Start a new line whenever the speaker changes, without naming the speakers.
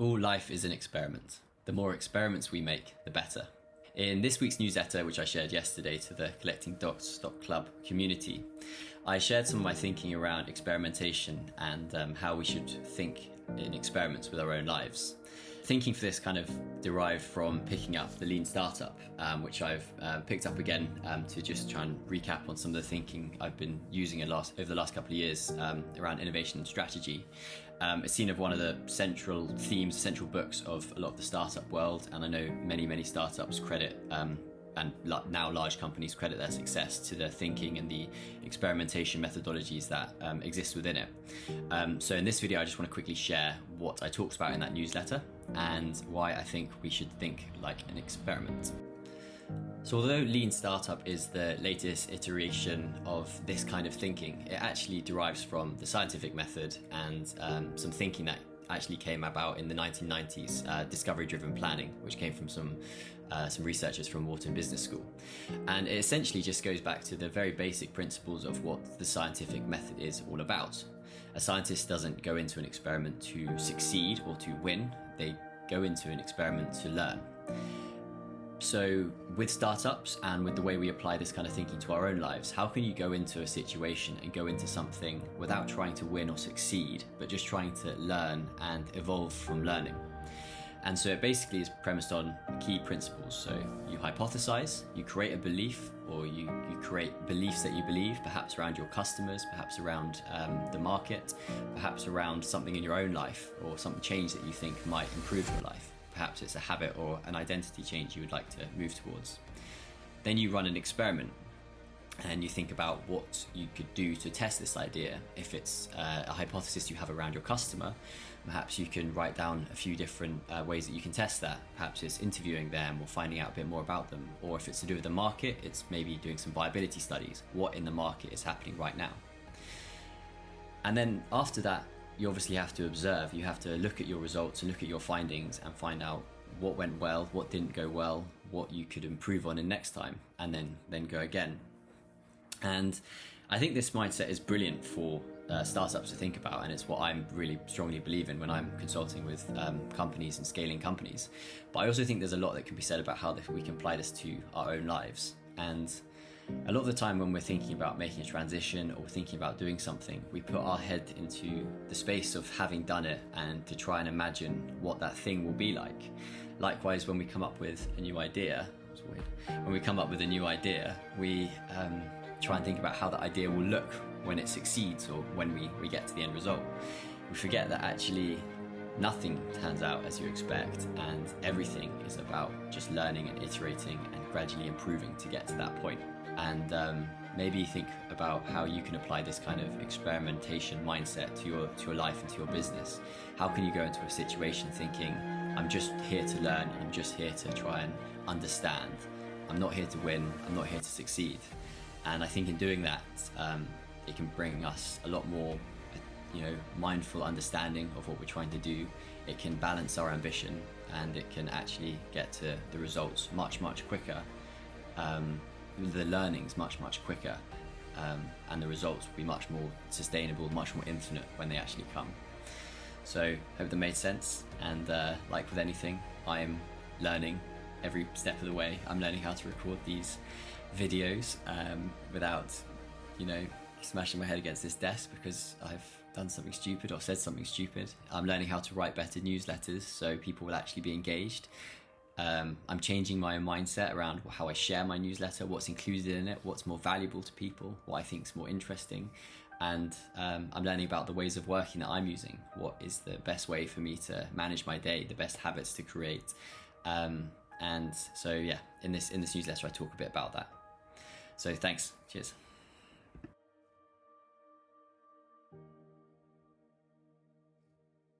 All life is an experiment. The more experiments we make, the better. In this week's newsletter, which I shared yesterday to the collectingdots.club community, I shared some of my thinking around experimentation and how we should think in experiments with our own lives. Thinking for this kind of derived from picking up the Lean Startup, which I've picked up again to just try and recap on some of the thinking I've been using over the last couple of years around innovation and strategy. It's seen of one of the central themes, central books of a lot of the startup world, and I know many startups credit and now large companies credit their success to the thinking and the experimentation methodologies that exist within it. So in this video, I just want to quickly share what I talked about in that newsletter and why I think we should think like an experiment. So although Lean Startup is the latest iteration of this kind of thinking, it actually derives from the scientific method and some thinking that actually came about in the 1990s, discovery-driven planning, which came from some researchers from Wharton Business School. And it essentially just goes back to the very basic principles of what the scientific method is all about. A scientist doesn't go into an experiment to succeed or to win, they go into an experiment to learn. So with startups and with the way we apply this kind of thinking to our own lives, how can you go into a situation and go into something without trying to win or succeed, but just trying to learn and evolve from learning? And so it basically is premised on key principles. So you hypothesize, you create a belief, or you create beliefs that you believe, perhaps around your customers, perhaps around the market, perhaps around something in your own life or some change that you think might improve your life. Perhaps it's a habit or an identity change you would like to move towards. Then you run an experiment and you think about what you could do to test this idea. If it's a hypothesis you have around your customer, perhaps you can write down a few different ways that you can test that. Perhaps it's interviewing them or finding out a bit more about them. Or if it's to do with the market, it's maybe doing some viability studies. What in the market is happening right now? And then after that, you obviously have to observe. You have to look at your results and look at your findings and find out what went well, what didn't go well, what you could improve on in next time, and then go again. And I think this mindset is brilliant for startups to think about, and it's what I really strongly believe in when I'm consulting with companies and scaling companies. But I also think there's a lot that can be said about how we can apply this to our own lives. And a lot of the time when we're thinking about making a transition or thinking about doing something, we put our head into the space of having done it and to try and imagine what that thing will be like. Likewise, when we come up with a new idea, when we come up with a new idea, we try and think about how that idea will look when it succeeds or when we get to the end result. We forget that actually nothing turns out as you expect, and everything is about just learning and iterating and gradually improving to get to that point. And maybe think about how you can apply this kind of experimentation mindset to your life and to your business. How can you go into a situation thinking, I'm just here to learn, I'm just here to try and understand. I'm not here to win, I'm not here to succeed. And I think in doing that, it can bring us a lot more mindful understanding of what we're trying to do. It can balance our ambition, and it can actually get to the results much quicker. The learnings much quicker, and the results will be much more sustainable, much more infinite when they actually come. So hope that made sense, and like with anything, I'm learning every step of the way. I'm learning how to record these videos without smashing my head against this desk because I've done something stupid or said something stupid. I'm learning how to write better newsletters so people will actually be engaged. I'm changing my mindset around how I share my newsletter, what's included in it, what's more valuable to people, what I think is more interesting. And I'm learning about the ways of working that I'm using. What is the best way for me to manage my day, the best habits to create. And so, yeah, in this newsletter, I talk a bit about that. So thanks. Cheers.